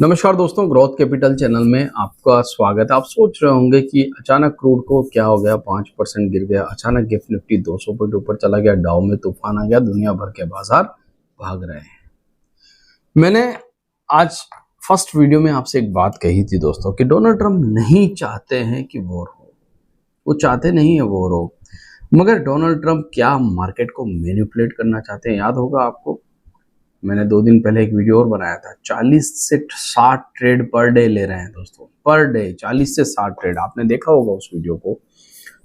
नमस्कार दोस्तों, growth capital channel में आपका स्वागत है। आप सोच रहे होंगे कि अचानक क्रूड को क्या हो गया, 5% गिर गया, अचानक गिफ्ट निफ्टी 200 पॉइंट ऊपर चला गया, डाउ में तूफान आ गया, दुनिया भर के बाजार भाग रहे हैं। मैंने आज फर्स्ट वीडियो में आपसे एक बात कही थी दोस्तों कि डोनाल्ड ट्रंप नहीं चाहते हैं कि वॉर हो, वो चाहते नहीं है वॉर हो, मगर डोनाल्ड ट्रंप क्या मार्केट को मैनिपुलेट करना चाहते हैं। याद होगा आपको, मैंने 2 दिन पहले एक वीडियो और बनाया था। 40 से 60 ट्रेड पर डे ले रहे हैं दोस्तों, पर डे 40 से 60 ट्रेड। आपने देखा होगा उस वीडियो को।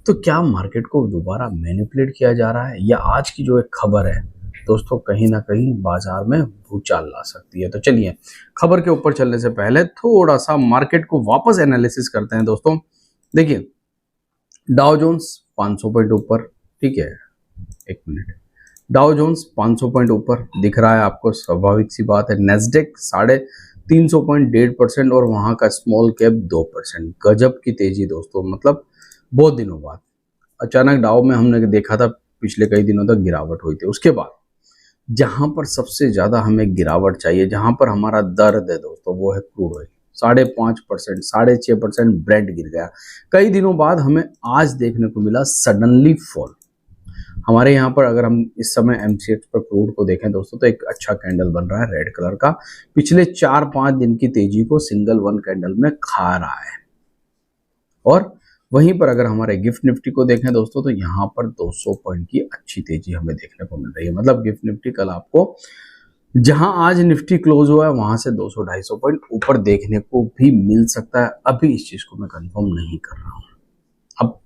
तो क्या मार्केट को दोबारा मैनिपुलेट किया जा रहा है, या आज की जो एक खबर है दोस्तों कहीं ना कहीं बाजार में भूचाल ला सकती है। तो चलिए खबर के ऊपर चलने से पहले थोड़ा सा मार्केट को वापस एनालिसिस करते हैं दोस्तों। देखिए, डाउ जोन्स 500 पॉइंट ऊपर, ठीक है, एक मिनट, डाउ जोन्स 500 पॉइंट ऊपर दिख रहा है आपको, स्वाभाविक सी बात है। नेस्डेक 350 पॉइंट 1.5% और वहां का स्मॉल कैप 2%। गजब की तेजी दोस्तों, मतलब बहुत दिनों बाद अचानक डाउ में हमने देखा था पिछले कई दिनों तक गिरावट हुई थी। उसके बाद जहां पर सबसे ज्यादा हमें गिरावट चाहिए, जहां पर हमारा दर्द है दोस्तों, वो है क्रूड ऑयल। 5.5%, 6.5% ब्रेंट गिर गया। कई दिनों बाद हमें आज देखने को मिला सडनली फॉल। हमारे यहाँ पर अगर हम इस समय एमसीएक्स पर क्रूड को देखें दोस्तों, तो एक अच्छा कैंडल बन रहा है रेड कलर का। पिछले 4-5 दिन की तेजी को सिंगल वन कैंडल में खा रहा है। और वहीं पर अगर हमारे गिफ्ट निफ्टी को देखें दोस्तों, तो यहाँ पर 200 पॉइंट की अच्छी तेजी हमें देखने को मिल रही है। मतलब गिफ्ट निफ्टी कल आपको जहां आज निफ्टी क्लोज हुआ है वहां से 200-250 पॉइंट ऊपर देखने को भी मिल सकता है। अभी इस चीज को मैं कंफर्म नहीं कर रहा हूं। अब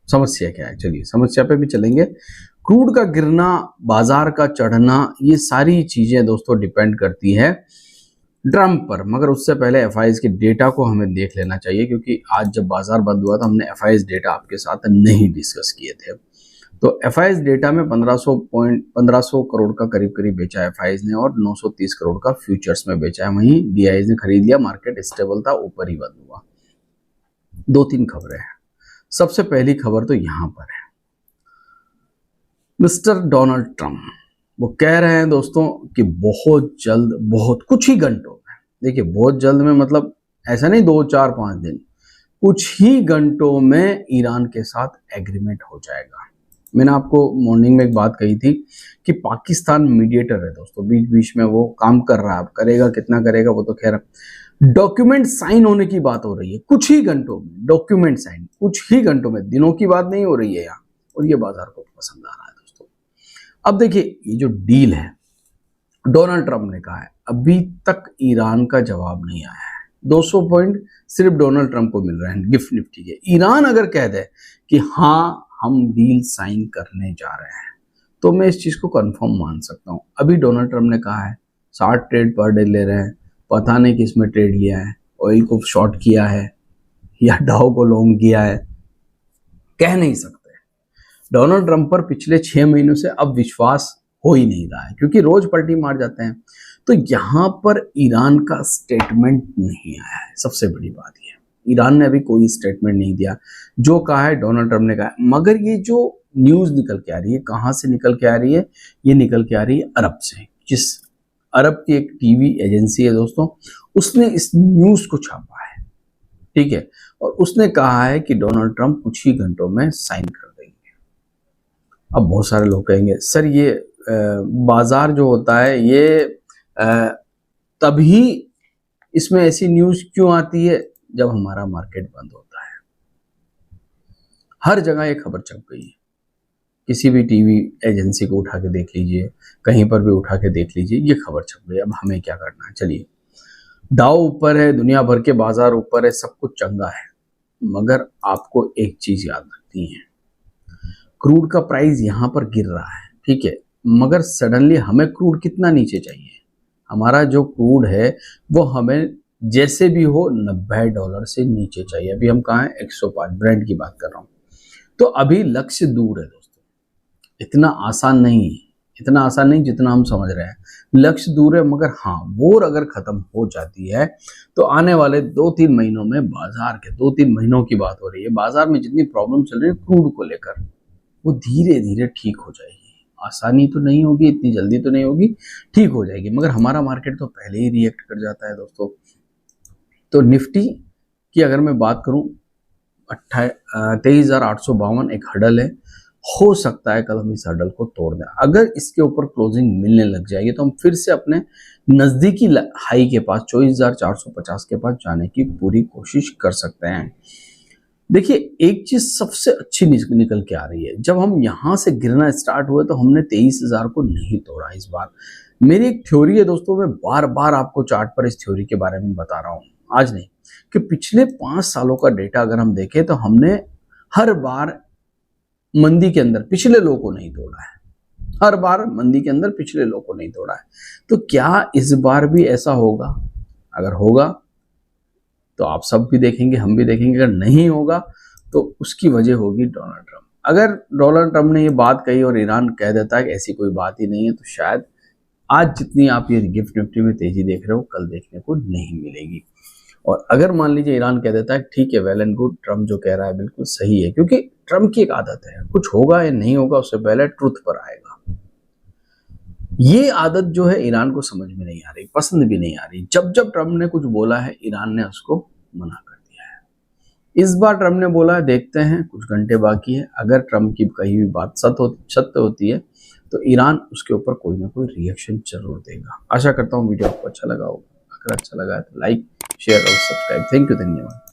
समस्या क्या है, चलिए समस्या पे भी चलेंगे। क्रूड का गिरना, बाजार का चढ़ना, ये सारी चीजें दोस्तों डिपेंड करती है ट्रंप पर। मगर उससे पहले एफआईएस के डेटा को हमें देख लेना चाहिए, क्योंकि आज जब बाजार बंद हुआ था हमने एफआईएस डेटा आपके साथ नहीं डिस्कस किए थे। तो एफआईएस डेटा में 1500 करोड़ का करीब करीब बेचा है एफआईएस ने, और 930 करोड़ का फ्यूचर्स में बेचा है। वहीं डीआईएस ने खरीद लिया, मार्केट स्टेबल था, ऊपर ही बंद हुआ। 2-3 खबरें हैं। सबसे पहली खबर तो यहां पर है, मिस्टर डोनाल्ड ट्रंप वो कह रहे हैं दोस्तों कि बहुत जल्द, बहुत कुछ ही घंटों में, देखिए बहुत जल्द में मतलब ऐसा नहीं 2-4-5 दिन, कुछ ही घंटों में ईरान के साथ एग्रीमेंट हो जाएगा। मैंने आपको मॉर्निंग में एक बात कही थी कि पाकिस्तान मीडिएटर है दोस्तों, बीच बीच में वो काम कर रहा है। अब करेगा कितना करेगा वो तो खैर, डॉक्यूमेंट साइन होने की बात हो रही है कुछ ही घंटों में। डॉक्यूमेंट साइन कुछ ही घंटों में, दिनों की बात नहीं हो रही है यहाँ, और ये बाजार को पसंद आ रहा है दोस्तों। अब देखिए, ये जो डील है डोनाल्ड ट्रंप ने कहा है, अभी तक ईरान का जवाब नहीं आया है। 200 पॉइंट सिर्फ डोनाल्ड ट्रंप को मिल रहे हैं गिफ्ट निफ्टी के। ईरान अगर कह दे कि हाँ हम डील साइन करने जा रहे हैं, तो मैं इस चीज को कंफर्म मान सकता हूं। अभी डोनाल्ड ट्रंप ने कहा है 60 ट्रेड पर डे ले रहे हैं, पता नहीं किस में ट्रेड लिया है, ऑयल को शॉर्ट किया है या डाउ को लॉन्ग किया है, कह नहीं सकते। डोनाल्ड ट्रंप पर पिछले 6 महीनों से अब विश्वास हो ही नहीं रहा है, क्योंकि रोज पलटी मार जाते हैं। तो यहां पर ईरान का स्टेटमेंट नहीं आया है, सबसे बड़ी बात यह है। ईरान ने अभी कोई स्टेटमेंट नहीं दिया। जो कहा है डोनाल्ड ट्रंप ने कहा है। मगर ये जो न्यूज निकल के आ रही है, कहां से निकल के आ रही है? ये निकल के आ रही है अरब से। जिस अरब की एक टीवी एजेंसी है दोस्तों, उसने इस न्यूज को छापा है, ठीक है, और उसने कहा है कि डोनाल्ड ट्रंप कुछ ही घंटों में साइन कर देंगे। अब बहुत सारे लोग कहेंगे सर ये बाजार जो होता है ये तभी इसमें ऐसी न्यूज क्यों आती है जब हमारा मार्केट बंद होता है। हर जगह ये खबर छप गई है, किसी भी टीवी एजेंसी को उठा के देख लीजिए, कहीं पर भी उठा के देख लीजिए, ये खबर छप गई। अब हमें क्या करना है? चलिए, डाउ ऊपर है, दुनिया भर के बाजार ऊपर है, सब कुछ चंगा है, मगर आपको एक चीज याद रखनी है, क्रूड का प्राइस यहां पर गिर रहा है, ठीक है, मगर सडनली हमें क्रूड कितना नीचे चाहिए? हमारा जो क्रूड है वो हमें जैसे भी हो $90 से नीचे चाहिए। अभी हम कहाँ हैं? 105, ब्रेंट की बात कर रहा हूं। तो अभी लक्ष्य दूर है दोस्तों, इतना आसान नहीं, इतना आसान नहीं जितना हम समझ रहे हैं। लक्ष्य दूर है, मगर हाँ, वॉर अगर खत्म हो जाती है तो आने वाले 2-3 महीनों में, बाजार के 2-3 महीनों की बात हो रही है, बाजार में जितनी प्रॉब्लम चल रही है क्रूड को लेकर, वो धीरे धीरे ठीक हो जाएगी। आसानी तो नहीं होगी, इतनी जल्दी तो नहीं होगी, ठीक हो जाएगी। मगर हमारा मार्केट तो पहले ही रिएक्ट कर जाता है दोस्तों। तो निफ्टी की अगर मैं बात करूं 23,852 एक हडल है, हो सकता है कल हम इस हडल को तोड़ दें। अगर इसके ऊपर क्लोजिंग मिलने लग जाएगी तो हम फिर से अपने नजदीकी हाई के पास 24,450 के पास जाने की पूरी कोशिश कर सकते हैं। देखिए एक चीज सबसे अच्छी निकल के आ रही है, जब हम यहां से गिरना स्टार्ट हुए तो हमने 23,000 को नहीं तोड़ा इस बार। मेरी एक थ्योरी है दोस्तों, मैं बार बार आपको चार्ट पर इस थ्योरी के बारे में बता रहा हूं, आज नहीं, कि पिछले 5 सालों का डेटा अगर हम देखें तो हमने हर बार मंदी के अंदर पिछले लो को नहीं तोड़ा है, हर बार मंदी के अंदर पिछले लो को नहीं तोड़ा है। तो क्या इस बार भी ऐसा होगा? अगर होगा तो आप सब भी देखेंगे, हम भी देखेंगे। अगर नहीं होगा तो उसकी वजह होगी डोनाल्ड ट्रंप। अगर डोनाल्ड ट्रंप ने ये बात कही और ईरान कह देता है कि ऐसी कोई बात ही नहीं है, तो शायद आज जितनी आप ये गिफ्ट निफ्टी में तेजी देख रहे हो कल देखने को नहीं मिलेगी। और अगर मान लीजिए ईरान कह देता है ठीक है, वेल एंड गुड, ट्रम्प जो कह रहा है बिल्कुल सही है, क्योंकि ट्रम्प की एक आदत है, कुछ होगा या नहीं होगा उससे पहले ट्रुथ पर आएगा। ये आदत जो है ईरान को समझ में नहीं आ रही, पसंद भी नहीं आ रही। जब जब ट्रम्प ने कुछ बोला है ईरान ने उसको मना कर दिया है। इस बार ट्रम्प ने बोला है, देखते हैं, कुछ घंटे बाकी है। अगर ट्रम्प की कही हुई बात सत्य होती है तो ईरान उसके ऊपर कोई ना कोई रिएक्शन जरूर देगा। आशा करता हूँ वीडियो आपको अच्छा लगा होगा। अगर अच्छा लगा है तो लाइक, शेयर और सब्सक्राइब। थैंक यू, धन्यवाद।